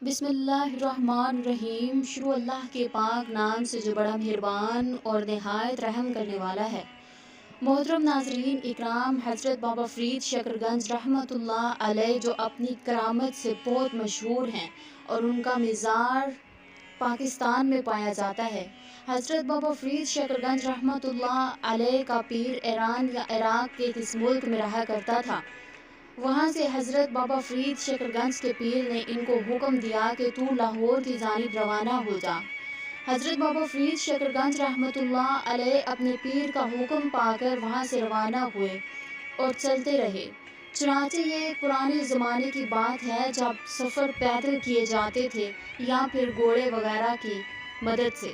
بسم اللہ الرحمن الرحیم۔ شروع اللہ کے پاک نام سے جو بڑا مہربان اور نہایت رحم کرنے والا ہے۔ محترم ناظرین اکرام، حضرت بابا فرید شکرگنج رحمۃ اللہ علیہ جو اپنی کرامت سے بہت مشہور ہیں اور ان کا مزار پاکستان میں پایا جاتا ہے۔ حضرت بابا فرید شکرگنج رحمۃ اللہ علیہ کا پیر ایران یا عراق کے کس ملک میں رہا کرتا تھا۔ وہاں سے حضرت بابا فرید شکرگنج کے پیر نے ان کو حکم دیا کہ تو لاہور کی جانب روانہ ہو جا۔ حضرت بابا فرید شکرگنج رحمۃ اللہ علیہ اپنے پیر کا حکم پا کر وہاں سے روانہ ہوئے اور چلتے رہے۔ چنانچہ یہ ایک پرانے زمانے کی بات ہے جب سفر پیدل کیے جاتے تھے یا پھر گھوڑے وغیرہ کی مدد سے۔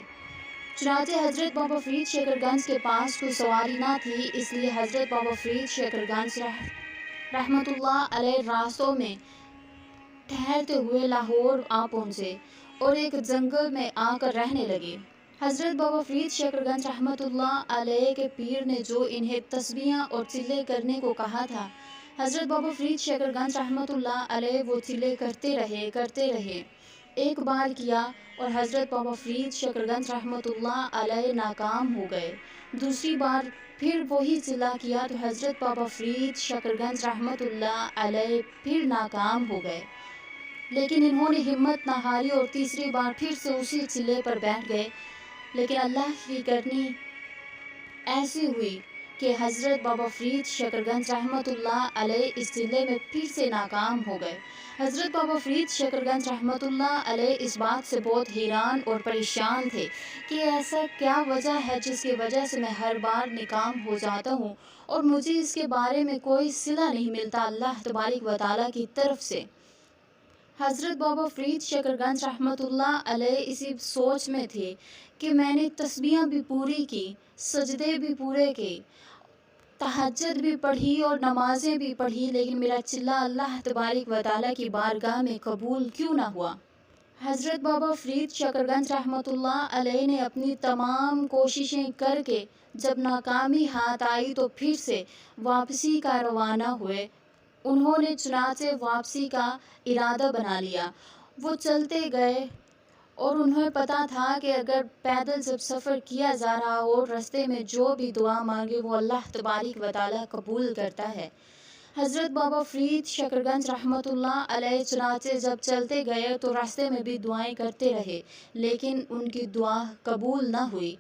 چنانچہ حضرت بابا فرید شکرگنج کے پاس کوئی سواری نہ تھی، اس لیے حضرت بابا فرید شکرگنج رحمۃ اللہ علیہ راستوں میں ٹھہرتے ہوئے لاہور آ پہنچے اور ایک جنگل میں آ کر رہنے لگے۔ حضرت بابا فرید شکرگنج رحمۃ اللہ علیہ کے پیر نے جو انہیں تسبیحاں اور چلے کرنے کو کہا تھا، حضرت بابا فرید شکرگنج رحمۃ اللہ علیہ وہ چلے کرتے رہے۔ ایک بار کیا اور حضرت بابا فرید شکرگنج رحمۃ اللہ علیہ ناکام ہو گئے۔ دوسری بار پھر وہی چلا کیا تو حضرت بابا فرید شکرگنج رحمۃ اللہ علیہ پھر ناکام ہو گئے، لیکن انہوں نے ہمت نہ ہاری اور تیسری بار پھر سے اسی چلے پر بیٹھ گئے۔ لیکن اللہ کی کرنی ایسی ہوئی کہ حضرت بابا فرید شکرگنج رحمۃ اللہ علیہ اس چلے میں پھر سے ناکام ہو گئے۔ حضرت بابا فرید شکرگنج رحمۃ اللہ علیہ اس بات سے بہت حیران اور پریشان تھے کہ ایسا کیا وجہ ہے جس کی وجہ سے میں ہر بار ناکام ہو جاتا ہوں اور مجھے اس کے بارے میں کوئی صلہ نہیں ملتا اللہ تبارک و تعالیٰ کی طرف سے۔ حضرت بابا فرید شکرگنج رحمۃ اللہ علیہ اسی سوچ میں تھے کہ میں نے تسبیحاں بھی پوری کی، سجدے بھی پورے کے، تہجد بھی پڑھی اور نمازیں بھی پڑھی، لیکن میرا چلہ اللہ تبارک و تعالیٰ کی بارگاہ میں قبول کیوں نہ ہوا۔ حضرت بابا فرید شکرگنج رحمۃ اللہ علیہ نے اپنی تمام کوششیں کر کے جب ناکامی ہاتھ آئی تو پھر سے واپسی کا روانہ ہوئے۔ انہوں نے چنانچہ واپسی کا ارادہ بنا لیا۔ وہ چلتے گئے اور انہیں پتا تھا کہ اگر پیدل جب سفر کیا جا رہا ہو، رستے میں جو بھی دعا مانگے وہ اللہ تبارک و تعالیٰ قبول کرتا ہے۔ حضرت بابا فرید شکرگنج رحمۃ اللہ علیہ چنانچہ جب چلتے گئے تو راستے میں بھی دعائیں کرتے رہے، لیکن ان کی دعا قبول نہ ہوئی۔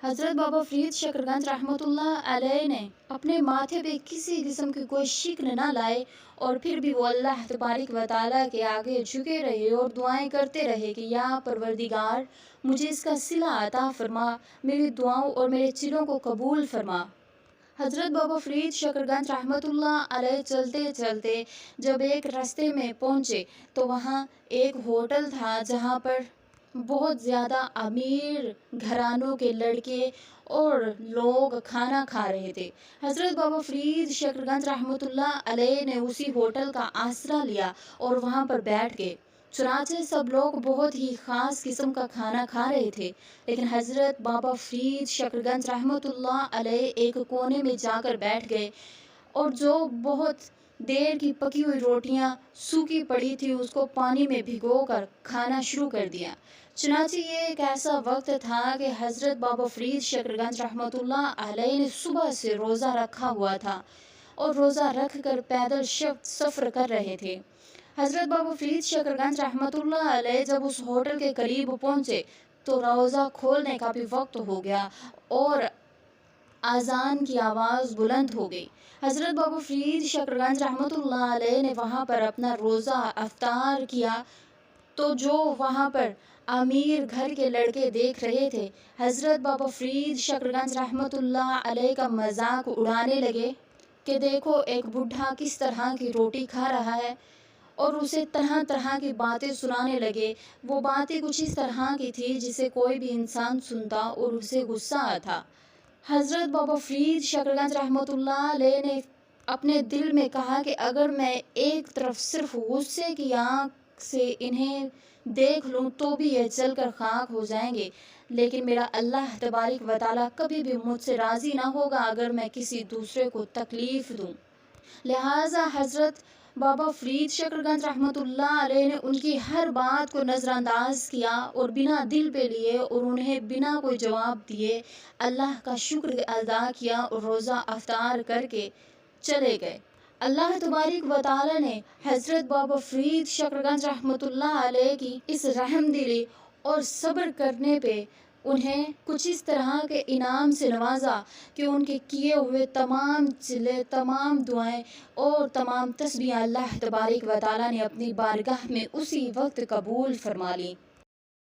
حضرت بابا فرید شکرگنج رحمۃ اللہ علیہ نے اپنے ماتھے پہ کسی قسم کی کوئی شکن نہ لائے اور پھر بھی وہ اللہ تبارک و تعالیٰ کے آگے جھکے رہے اور دعائیں کرتے رہے کہ یا پروردگار مجھے اس کا صلہ عطا فرما، میری دعاؤں اور میرے چلوں کو قبول فرما۔ حضرت بابا فرید شکرگنج رحمۃ اللہ علیہ چلتے چلتے جب ایک راستے میں پہنچے تو وہاں ایک ہوٹل تھا جہاں پر بہت زیادہ امیر گھرانوں کے لڑکے اور لوگ کھانا کھا رہے تھے۔ حضرت بابا فرید شکرگنج رحمۃ اللہ علیہ نے اسی ہوٹل کا آسرا لیا اور وہاں پر بیٹھ گئے۔ چنانچہ سب لوگ بہت ہی خاص قسم کا کھانا کھا رہے تھے، لیکن حضرت بابا فرید شکرگنج رحمۃ اللہ علیہ ایک کونے میں جا کر بیٹھ گئے اور جو بہت دیر کی پکی ہوئی روٹیاں سوکھی پڑی تھی اس کو پانی میں بھگو کر کھانا شروع کر دیا۔ چنانچہ یہ ایک ایسا وقت تھا کہ حضرت بابا فرید شکرگنج رحمۃ اللہ علیہ نے صبح سے روزہ رکھا ہوا تھا اور روزہ رکھ کر پیدل سفر کر رہے تھے۔ حضرت بابا فرید شکرگنج رحمۃ اللہ علیہ جب اس ہوٹل کے قریب پہنچے تو روزہ کھولنے کا بھی وقت ہو گیا اور اذان کی آواز بلند ہو گئی۔ حضرت بابا فرید شکرگنج رحمۃ اللہ علیہ نے وہاں پر اپنا روزہ افطار کیا تو جو وہاں پر امیر گھر کے لڑکے دیکھ رہے تھے، حضرت بابا فرید شکرگنج رحمۃ اللہ علیہ کا مذاق اڑانے لگے کہ دیکھو ایک بوڑھا کس طرح کی روٹی کھا رہا ہے، اور اسے طرح طرح کی باتیں سنانے لگے۔ وہ باتیں کچھ اس طرح کی تھی جسے کوئی بھی انسان سنتا اور اسے غصہ آتا۔ حضرت بابا فرید شکرگنج رحمۃ اللہ علیہ نے اپنے دل میں کہا کہ اگر میں ایک طرف صرف غصے کی آنکھ سے انہیں دیکھ لوں تو بھی یہ چل کر خاک ہو جائیں گے، لیکن میرا اللہ تبارک و تعالیٰ کبھی بھی مجھ سے راضی نہ ہوگا اگر میں کسی دوسرے کو تکلیف دوں۔ لہٰذا حضرت بابا فرید شکرگنج رحمتullah علیہ نے ان کی ہر بات کو نظر انداز کیا اور بنا دل پہ لیے اور انہیں بنا کوئی جواب دیے اللہ کا شکر ادا کیا اور روزہ افطار کر کے چلے گئے۔ اللہ تبارک و تعالی نے حضرت بابا فرید شکرگنج رحمتullah علیہ کی اس رحم دلی اور صبر کرنے پہ انہیں کچھ اس طرح کے انعام سے نوازا کہ ان کے کیے ہوئے تمام چلے، تمام دعائیں اور تمام تسبیحیں اللہ تبارک و تعالی نے اپنی بارگاہ میں اسی وقت قبول فرما لی۔